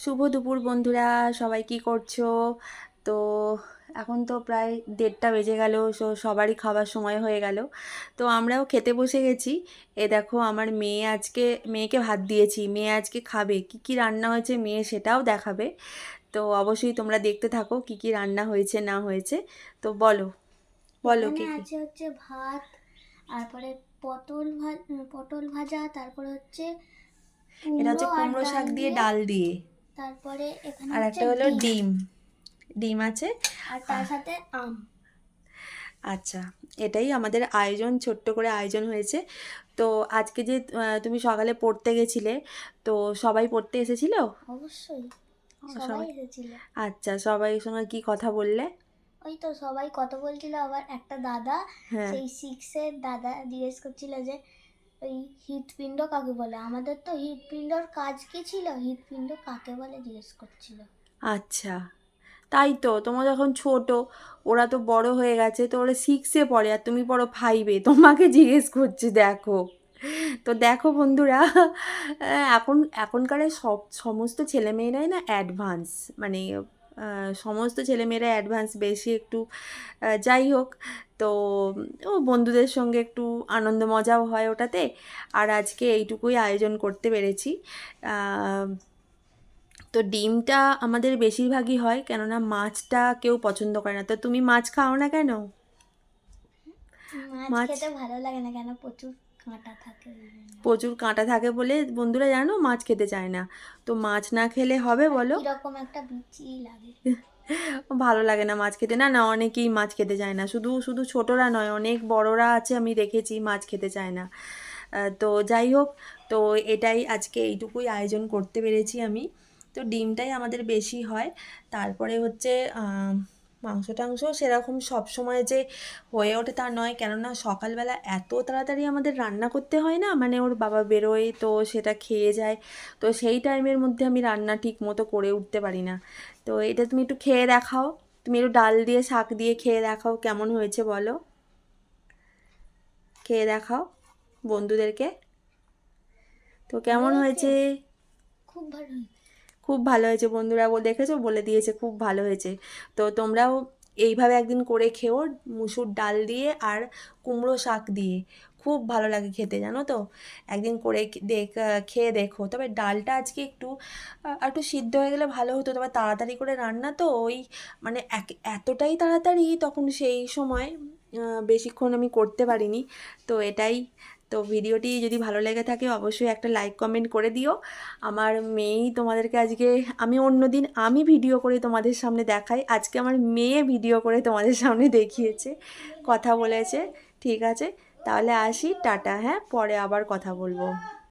শুভ দুপুর বন্ধুরা, সবাই কি করছো? তো এখন তো প্রায় 1:30 বেজে গেল, সবারই খাবার সময় হয়ে গেল। তো আমরাও খেতে বসে গেছি। এ দেখো আমার মেয়েকে ভাত দিয়েছি, মেয়ে আজকে খাবে। কি কি রান্না হয়েছে মেয়ে সেটাও দেখাবে। তো অবশ্যই তোমরা দেখতে থাকো কি কি রান্না হয়েছে না হয়েছে। তো বলো বলো এখানে কি কি। আছে হচ্ছে ভাত, তারপরে পটল ভাজা, তারপরে হচ্ছে এটা কুমড়ো হচ্ছে আর কুমড়ো ডাল শাক দিয়ে দিয়ে, ডাল দিয়ে। তারপরে এখানে আর হচ্ছে একটা হলো ডিম ডিম, ডিম আছে। আর তার সাথে আম। আচ্ছা, এটাই আমাদের আয়োজন, ছোট্ট করে আয়োজন হয়েছে। তো আজকে যে তুমি সকালে পড়তে গেছিলে, তো সবাই পড়তে এসেছিল? অবশ্যই সবাই সবাই। এসেছিল। আচ্ছা, সবাই সঙ্গে কি কথা বললে? ওই তো সবাই কত বলছিল, আবার একটা দাদা, হ্যাঁ। সেই সিক্সের দাদা জিজ্ঞেস করছিল যে ওই হৃৎপিণ্ড কাকে বলে। আমাদের তো হৃৎপিণ্ডর কাজ কি ছিল, হৃৎপিণ্ড কাকে বলে জিজ্ঞেস করছিল। আচ্ছা, তাই তো, তোমরা যখন ছোট, ওরা তো বড় হয়ে গেছে, তো ওরা 6-এ পড়ে আর তুমি পড়ো 5-এ, তোমাকে জিজ্ঞেস করছি দেখো। তো দেখো বন্ধুরা, এখনকার সমস্ত ছেলেমেয়েরাই না অ্যাডভান্স, মানে সমস্ত ছেলেমেয়েরা অ্যাডভান্স বেশি একটু। যাই হোক, তো ও বন্ধুদের সঙ্গে একটু আনন্দ মজাও হয় ওটাতে। আর আজকে এইটুকুই আয়োজন করতে পেরেছি। আহ, তো ডিমটা আমাদের বেশিরভাগই হয়, কেননা মাছটা কেউ পছন্দ করে না। তো তুমি মাছ খাও না কেন? মাছ মাছ খেতে ভালো লাগে না, কেন প্রচুর কাঁটা থাকে ওই জন্য। প্রচুর কাঁটা থাকে বলে বন্ধুরা জানো মাছ খেতে চায় না। তো মাছ না খেলে হবে আর বলো? কিরকম একটা বিচি লাগে। ভালো লাগে না মাছ খেতে, না না, অনেকেই মাছ খেতে চায় না, শুধু শুধু ছোটরা নয়, অনেক বড়রা আছে আমি দেখেছি মাছ খেতে চায় না। তো যাই হোক, তো এটাই আজকে এইটুকুই আয়োজন করতে পেরেছি আমি। তো ডিমটাই আমাদের বেশি হয়। তারপরে হচ্ছে মাংস টাংস সেরকম সব সময় যে হয়ে ওঠে তা নয়, কেননা সকালবেলা এত তাড়াতাড়ি আমাদের রান্না করতে হয় না, মানে ওর বাবা বেরোয় তো সেটা খেয়ে যায়। তো সেই টাইমের মধ্যে আমি রান্না ঠিক মতো করে উঠতে পারি না। তো এটা তুমি একটু খেয়ে দেখাও, তুমি একটু ডাল দিয়ে শাক দিয়ে খেয়ে দেখাও কেমন হয়েছে বলো, খেয়ে দেখাও বন্ধুদেরকে। তো ভালো কেমন হয়েছে, হয়েছে? খুব ভালো হয়েছে। খুব ভালো হয়েছে, বন্ধুরা দেখেছো বলে দিয়েছে খুব ভালো হয়েছে। তো তোমরাও এইভাবে একদিন করে খেও, মুসুর ডাল দিয়ে আর কুমড়ো শাক দিয়ে। খুব ভালো লাগে খেতে, জানো তো। একদিন করে খেয়ে দেখো। তবে ডালটা আজকে একটু সিদ্ধ হয়ে গেলে ভালো হতো, তবে তাড়াতাড়ি করে রান্না তো ওই, মানে এতটাই তাড়াতাড়ি তখন সেই সময় বেশিক্ষণ আমি করতে পারিনি। তো এটাই। তো ভিডিওটি যদি ভালো লেগে থাকে অবশ্যই একটা লাইক কমেন্ট করে দিও। আমার মেয়েই তোমাদেরকে আজকে, আমি অন্যদিন আমি ভিডিও করে তোমাদের সামনে দেখাই, আজকে আমার মেয়ে ভিডিও করে তোমাদের সামনে দেখিয়েছে, কথা বলেছে। ঠিক আছে, তাহলে আসি, টাটা, হ্যাঁ, পরে আবার কথা বলবো।